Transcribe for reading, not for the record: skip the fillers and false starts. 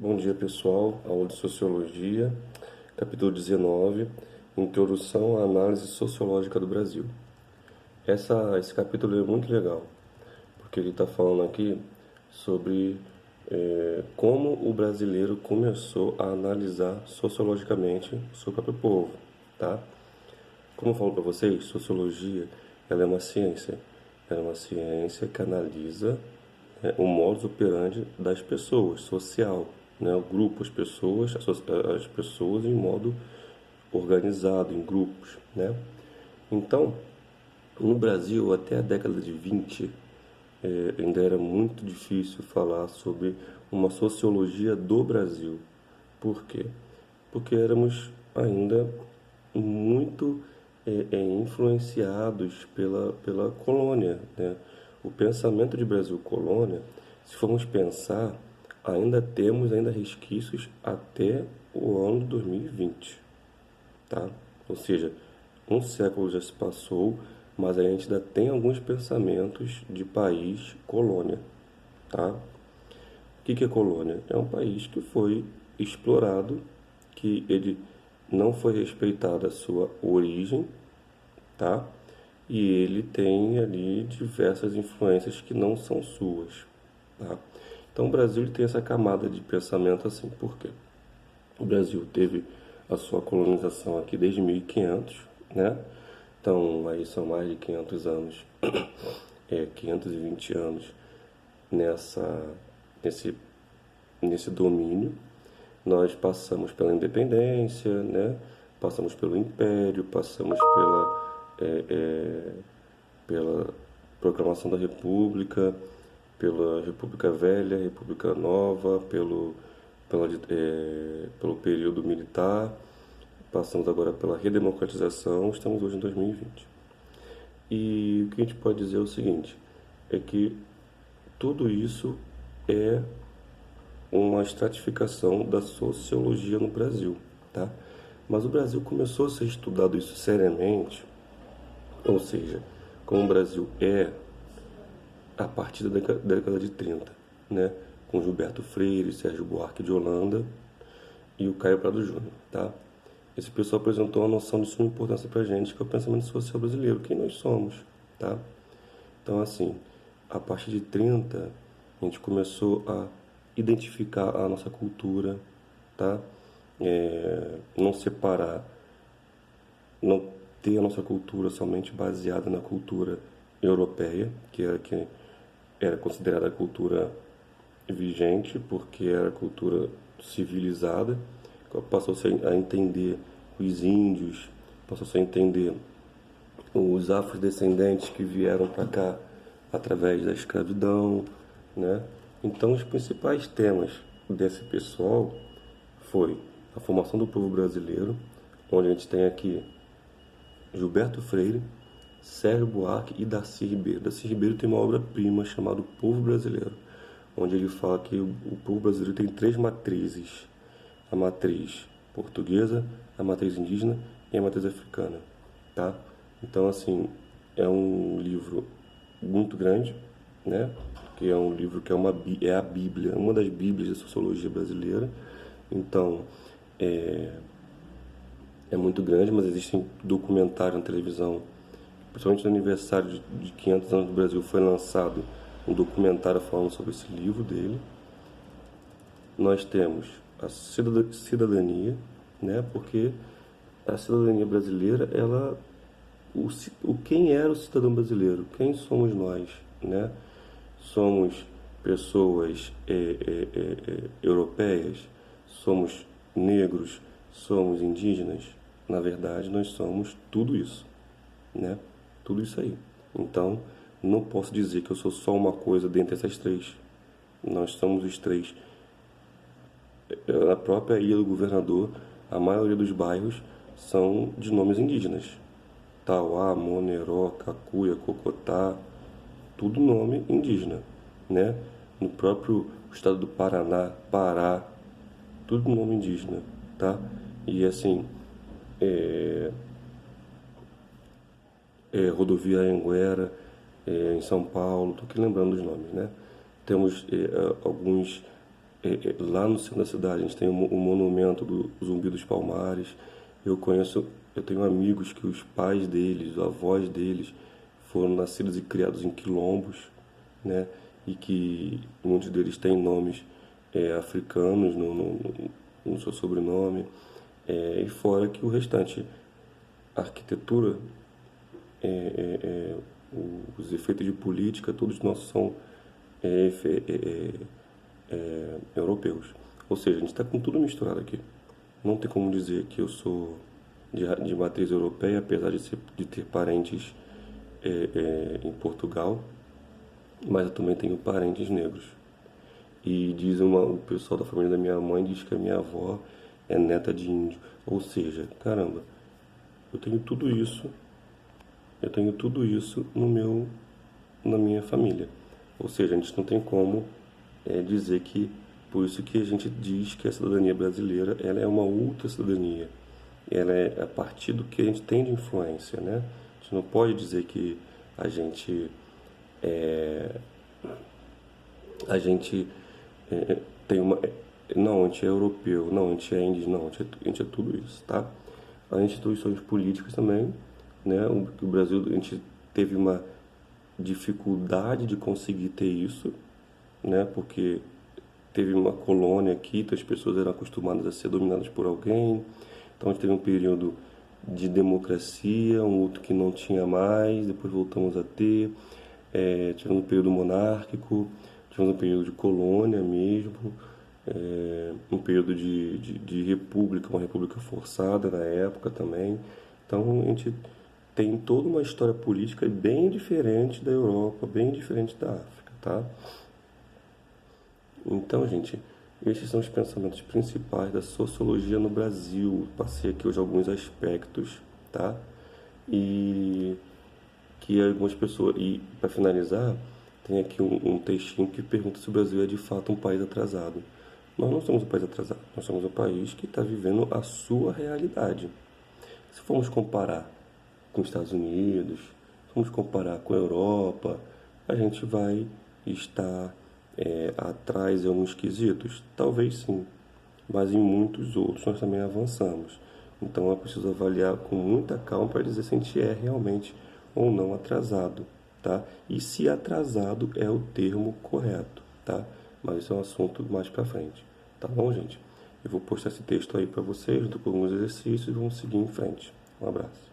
Bom dia, pessoal. Aula de Sociologia, capítulo 19, Introdução à Análise Sociológica do Brasil. Esse capítulo é muito legal, porque ele está falando aqui sobre como o brasileiro começou a analisar sociologicamente o seu próprio povo, tá? Como eu falo para vocês, sociologia ela é uma ciência. Ela é uma ciência que analisa o modus operandi das pessoas, social, né? O grupo, as pessoas em modo organizado, em grupos, né? Então, no Brasil, até a década de 20, ainda era muito difícil falar sobre uma sociologia do Brasil. Por quê? Porque éramos ainda muito influenciados pela colônia, né? O pensamento de Brasil colônia, se formos pensar, ainda temos ainda resquícios até o ano 2020, tá? Ou seja, um século já se passou, mas a gente ainda tem alguns pensamentos de país colônia, tá? O que é colônia? É um país que foi explorado, que ele não foi respeitada a sua origem, tá? E ele tem ali diversas influências que não são suas, tá? Então o Brasil ele tem essa camada de pensamento assim, por quê? O Brasil teve a sua colonização aqui desde 1500, né? Então aí são mais de 500 anos, 520 anos nessa, nesse, nesse domínio. Nós passamos pela independência, né? Passamos pelo império, passamos pela proclamação da República, pela República Velha, República Nova, pelo período militar, passamos agora pela redemocratização, estamos hoje em 2020. E o que a gente pode dizer é o seguinte, é que tudo isso é uma estratificação da sociologia no Brasil, tá? Mas o Brasil começou a ser estudado isso seriamente, ou seja, como o Brasil é a partir da década de 30, né? Com Gilberto Freire, Sérgio Buarque de Holanda e o Caio Prado Júnior, tá? Esse pessoal apresentou uma noção de suma importância pra gente, que é o pensamento social brasileiro, quem nós somos, tá? Então, assim, a partir de 30, a gente começou a identificar a nossa cultura, tá? Não separar, não ter a nossa cultura somente baseada na cultura europeia, que era considerada a cultura vigente, porque era cultura civilizada, passou-se a entender os índios, passou-se a entender os afrodescendentes que vieram para cá através da escravidão, né? Então, os principais temas desse pessoal foi a formação do povo brasileiro, onde a gente tem aqui Gilberto Freire, Sérgio Buarque e Darcy Ribeiro. Darcy Ribeiro tem uma obra-prima chamada O Povo Brasileiro, onde ele fala que o povo brasileiro tem três matrizes: a matriz portuguesa, a matriz indígena e a matriz africana, tá? Então, assim, é um livro muito grande, né? Que é um livro que é a Bíblia, uma das Bíblias da sociologia brasileira. Então, é muito grande, mas existem documentários na televisão, principalmente no aniversário de 500 anos do Brasil, foi lançado um documentário falando sobre esse livro dele. Nós temos a cidadania, né? Porque a cidadania brasileira, quem era o cidadão brasileiro? Quem somos nós, né? Somos pessoas europeias, somos negros, somos indígenas. Na verdade, nós somos tudo isso, né? Tudo isso aí. Então, não posso dizer que eu sou só uma coisa dentre essas três. Nós somos os três. Na própria Ilha do Governador, a maioria dos bairros são de nomes indígenas. Tauá, Moneró, Cacuia, Cocotá, tudo nome indígena, né? No próprio estado do Paraná, Pará, tudo nome indígena, tá? E assim, rodovia Anhanguera, em São Paulo, tô aqui lembrando os nomes, né? Temos alguns lá no centro da cidade, a gente tem um monumento do Zumbi dos Palmares. Eu tenho amigos que os pais deles, os avós deles, foram nascidos e criados em quilombos, né? E que muitos deles têm nomes africanos no seu sobrenome. E fora que o restante, a arquitetura, os efeitos de política, todos nossos são europeus. Ou seja, a gente está com tudo misturado aqui. Não tem como dizer que eu sou de matriz europeia, apesar de ter parentes em Portugal, mas eu também tenho parentes negros. E o pessoal da família da minha mãe diz que a minha avó é neta de índio. Ou seja, caramba, eu tenho tudo isso, eu tenho tudo isso na minha família. Ou seja, a gente não tem como dizer que, por isso que a gente diz que a cidadania brasileira, ela é uma outra cidadania. Ela é a partir do que a gente tem de influência, né? A gente não pode dizer que a gente a gente tem uma. Não, a gente é europeu, não, a gente é índio, não, a gente é tudo isso, tá? As instituições políticas também, né? O Brasil, a gente teve uma dificuldade de conseguir ter isso, né? Porque teve uma colônia aqui, então as pessoas eram acostumadas a ser dominadas por alguém. Então a gente teve um período de democracia, um outro que não tinha mais, depois voltamos a ter. Tivemos um período monárquico, tivemos um período de colônia mesmo, um período de república, uma república forçada na época também. Então a gente tem toda uma história política bem diferente da Europa, bem diferente da África, tá? Então, gente, esses são os pensamentos principais da sociologia no Brasil. Passei aqui hoje alguns aspectos, tá? E que algumas pessoas. E para finalizar, tem aqui um textinho que pergunta se o Brasil é de fato um país atrasado. Nós não somos um país atrasado, nós somos um país que está vivendo a sua realidade. Se formos comparar com os Estados Unidos, se formos comparar com a Europa, a gente vai estar atrás em alguns quesitos? Talvez sim, mas em muitos outros nós também avançamos. Então é preciso avaliar com muita calma para dizer se a gente é realmente ou não atrasado, tá? E se atrasado é o termo correto, tá? Mas isso é um assunto mais para frente, tá bom, gente? Eu vou postar esse texto aí para vocês, junto com alguns exercícios e vamos seguir em frente. Um abraço.